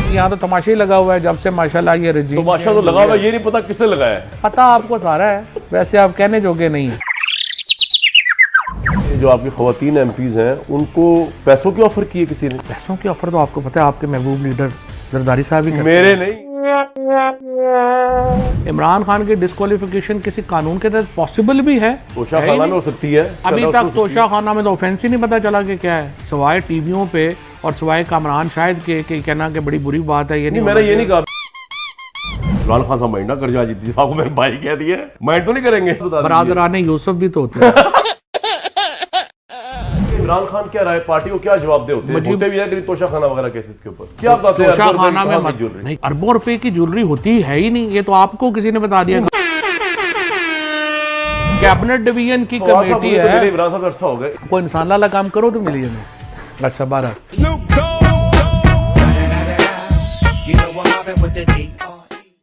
यहाँ तो तमाशा ही लगा हुआ है जब से माशाल्लाह ये रजीम। तमाशा तो लगा हुआ है, ये नहीं पता किसने लगाया है। पता आपको सारा है, वैसे आप कहने जोगे नहीं है। जो आपकी खवातीन एमपीज हैं उनको पैसों की ऑफर की है किसी ने? पैसों की ऑफर तो आपको पता है आपके महबूब लीडर जरदारी साहब ही करते मेरे नहीं। इमरान खान की डिस्क्वालिफिकेशन किसी कानून के तहत पॉसिबल भी है, तोशा खाना में हो सकती है। अभी तक तोशा खाना में तो ऑफेंस ही नहीं पता चला कि क्या है, सिवाय टीवियों पे और सिवाय कामरान शायद के कहना कि बड़ी बुरी बात है। ये नहीं, मैंने ये नहीं कहा इमरान खान साहब माइंड ना कर जाए, जितनी आपको मेरे भाई कह दिए माइंड तो नहीं करेंगे। बरादराने यूसुफ भी तो होते हैं। इमरान खान क्या राय, पार्टी को क्या जवाब दे होते भी है कि तोशा खाना वगैरह केसेस के ऊपर क्या बताते हैं? तोशा खाना में नहीं, अरबों रुपए की ज्वेलरी होती है ही नहीं, ये तो आपको किसी ने बता दिया। कैबिनेट डिवीजन की कमेटी है, इमरान साहब अरसा हो गए। कोई इंसान वाला काम करो तो मिलिए नहीं। अच्छा 12